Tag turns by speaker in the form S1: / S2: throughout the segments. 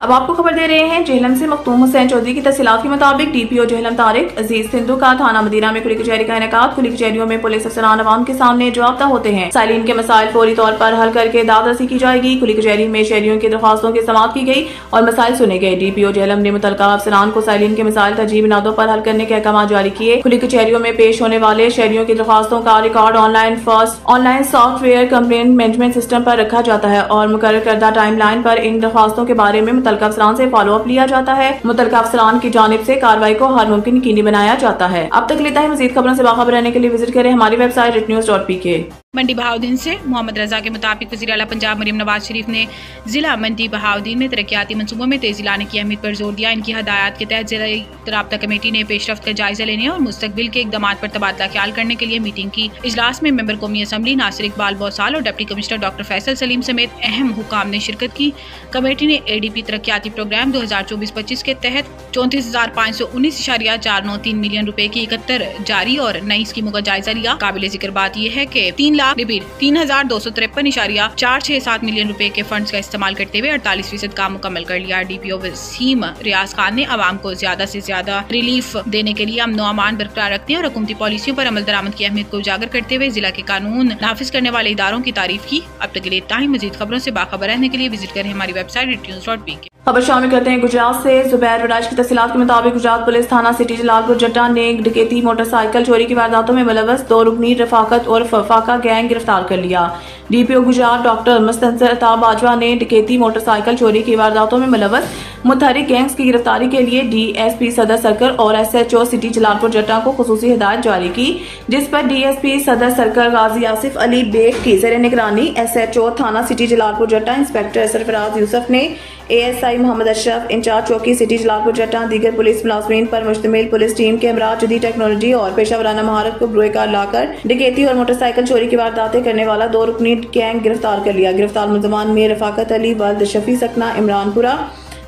S1: अब आपको खबर दे रहे हैं जेहलम से मखदूम हुसैन चौधरी की तफसीलात के मुताबिक डीपीओ जेहलम तारिक अजीज सिंधु का थाना मदीना में खुली कचहरी का इनेकाद। खुली कचहरियों में पुलिस अफसरान अवाम के सामने जवाबता होते हैं। साइलिन के मसाइल फौरी तौर पर हल करके दाद रसी की जाएगी। खुली कचहरी में शहरियों की दरख्वास्तों की समाअत की गई और मसाइल सुने गए। डीपीओ जेहलम ने मुतलका अफसरान को साइलिन के मसाइल तरजीह बिनादों पर हल करने के अहकाम जारी किए। खुली कचहरियों में पेश होने वाले शहरियों की दरख्वास्तों का record online software complaint management system पर रखा जाता है और मुकर्रर करदा टाइम लाइन पर इन दरख्वास्तों के बारे में मुतलका अफसरान से फॉलोअप लिया जाता है। मुतलका अफसरान की जानिब से कार्रवाई को हर मुमकिन यकीनी बनाया जाता है। अब तक लेता है मजीद खबरों से बाखबर रहने के लिए विजिट करें हमारी वेबसाइट ritnews.pk।
S2: मंडी बहाउद्दीन से मोहम्मद रजा के मुताबिक वज़ीर आला पंजाब मरीम नवाज शरीफ ने जिला मंडी बहाउद्दीन में तरक्याती मंसूबों में तेजी लाने की अहमियत पर जोर दिया। इनकी हदायत के तहत जिला राब्ता कमेटी ने पेशरफ्त का जायजा लेने और मुस्तकबिल के इक़दाम पर तबादला ख्याल करने के लिए मीटिंग की। इजलास में मेंबर कौमी असम्बली नासिर इकबाल बौसाल और deputy commissioner doctor Faisal Salim समेत अहम हुकाम ने शिरकत की। कमेटी ने ADP तरक्याती प्रोग्राम 2024-25 के तहत 34,519.493 मिलियन रुपए की 71 जारी और नई स्कीमों का जायजा लिया। काबिल जिक्र बात यह है कि 3,253.467 मिलियन रुपए के फंड्स का इस्तेमाल करते हुए 48% काम मुकम्मल कर लिया। डीपीओ वसीम रियाज खान ने आवाम को ज्यादा से ज्यादा रिलीफ देने के लिए अमन अमान बरकरार रखने और हुकूमती पॉलिसियों पर अमल दरामद की अहमियत को उजागर करते हुए जिला के कानून नाफिज करने वाले इदारों की तारीफ की। अब तक के लिए इतना ही। मजीद खबरों से बाखबर रहने के लिए विजिट करें हमारी वेबसाइट ritnews.pk।
S1: खबर शामिल करते हैं गुजरात से। जुबैर वडाइश की तफसीलात के मुताबिक गुजरात पुलिस थाना सिटी जलालपुर जट्टा ने डकैती मोटरसाइकिल चोरी की वारदातों में मुलव्वस 2 रुकनी रफाकत और फफाका गैंग गिरफ्तार कर लिया। डीपीओ गुजरात डॉक्टर मुस्तनसर अताब बाजवा ने डकैती मोटरसाइकिल चोरी की वारदातों में मुलव्वस मुतहरिक गैंग्स की गिरफ्तारी के लिए DSP सदर सर्कल और SHO सिटी जलालपुर जट्टा को खुसूसी हिदायत जारी की, जिस पर DSP सदर सर्कल गाजी आसिफ अली बेग की ज़ेर निगरानी SHO थाना सिटी जलालपुर जट्टा इंस्पेक्टर सरफराज यूसुफ ने ASI मोहम्मद अशरफ इंचार्ज चौकी सिटी जलालपुर जट्टा दीगर पुलिस मुलाजमीन पर मुश्तमिल पुलिस टीम के हमरा जदीद टेक्नोलॉजी और पेशा वराना महारत को बरूए कार लाकर डकैती और मोटरसाइकिल चोरी की वारदातें करने वाला 2 रुकनी गैंग गिरफ्तार कर लिया। गिरफ्तार मुलजमान में रफाकत अली वल्द शफी सकना इमरानपुरा,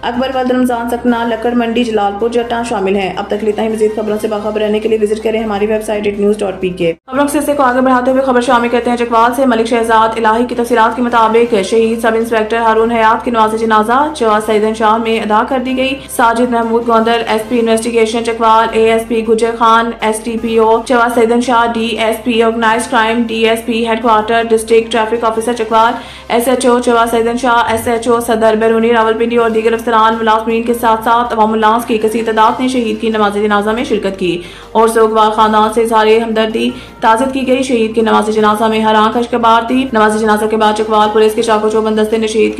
S1: अकबर वल्द रमजान सकना लक्कड़ मंडी जलालपुर जट्टा शामिल हैं। अब तक लेता है मजीद खबरों से बाखबर रहने के लिए विजिट करें हमारी वेबसाइट ritnews.pk। खबरों के सिलसिले को आगे बढ़ाते हुए खबर शामिल करते हैं चकवाल से। मलिक शहजाद इलाही की तफसीलात के मुताबिक शहीद सब इंस्पेक्टर हारून हयात की नमाज जनाजा चवाज सईदन शाह में अदा कर दी गई। Sajid Mahmood Gondar SP investigation Chakwal, ASP Gujar Khan STPO Choa Saidan Shah, DSP organised crime DSP headquarter district traffic officer Chakwal, SHO Choa Saidan Shah, SHO Sadar बैरूनी रावलपिंडी और दीगर मुलाजमीन के साथ साथ अवामुल्लास की कसीर तादाद ने शहीद की नमाज जनाजा में शिरकत की और सोगवार खानदान से इज़हार हमदर्दी ताज़ियत की गई। शहीद की नमाज जनाजा में हर आंख अश्कबार थी। नमाज जनाजा के बाद चकवाल पुलिस के चाको चौबंद दस्ते ने शहीद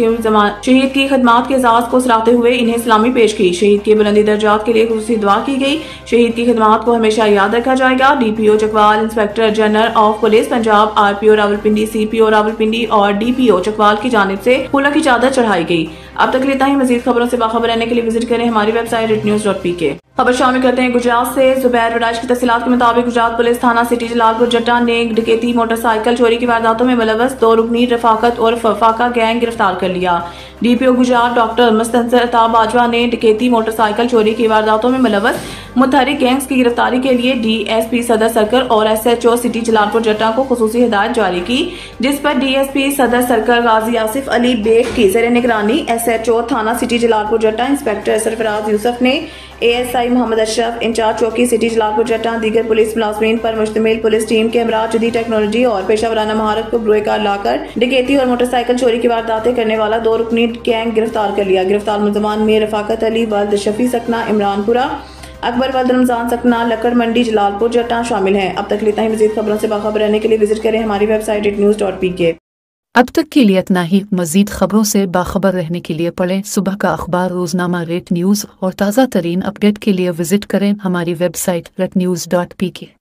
S1: की खदमात के एजाज को सराहते हुए इन्हें सलामी पेश की। शहीद की बुलंदी दर्जात के लिए खुसूसी दुआ की गई। शहीद की खदमात को हमेशा याद रखा जाएगा। DPO Chakwal, inspector general of police Punjab, RPO Rawalpindi, CPO Rawalpindi और DPO चकवाल की जानिब से फूलों की चादर चढ़ाई गई। अब तक लेता ही। मजीद खबरों से बाखबर रहने के लिए विजिट करें हमारी वेबसाइट ritnews.pk। खबर शामिल करते हैं गुजरात से। जुबैर वडाइश की तफसीलात के मुताबिक गुजरात पुलिस थाना सिटी जलालपुर जट्टा ने डकैती मोटरसाइकिल चोरी की वारदातों में मुलव्वस 2 रुकनी रफाकत और फफाका गैंग गिरफ्तार कर लिया। DPO गुजरात डॉक्टर मुस्तनसर अताब बाजवा ने डकैती मोटरसाइकिल चोरी की वारदातों में मुलव्वस मुतहरिक गैंग्स की गिरफ्तारी के लिए DSP सदर सर्कल और SHO सिटी जलालपुर जट्टा को खुसूसी हिदायत जारी की, जिस पर DSP सदर सर्कल गाजी आसिफ अली बेग की ज़ेर निगरानी SHO थाना सिटी जलालपुर जट्टा इंस्पेक्टर सरफराज यूसुफ ने ASI मोहम्मद अशरफ इंचार्ज चौकी सिटी जलालपुर जट्टा दीगर पुलिस मुलाजमीन पर मुश्तमिल पुलिस टीम के हमरा जदीद टेक्नोलॉजी और पेशा वराना महारत को बरूए कार लाकर डकैती और मोटरसाइकिल चोरी की वारदातें करने वाला 2 रुकनी गैंग गिरफ्तार कर लिया। गिरफ्तार मुलजमान में रफाकत अली वल्द शफी सकना इमरानपुरा, अकबर वल्द रमजान सकना लक्कड़ मंडी जलालपुर जट्टा शामिल हैं। अब तक लेता है मजीद खबरों से बाखबर रहने के लिए विजिट करें हमारी वेबसाइट ritnews.pk।
S3: अब तक के लिए इतना ही। मजीद खबरों से बाखबर रहने के लिए पढ़ें सुबह का अखबार रोजनामा रेट न्यूज़ और ताज़ा तरीन अपडेट के लिए विजिट करें हमारी वेबसाइट ritnews.pk।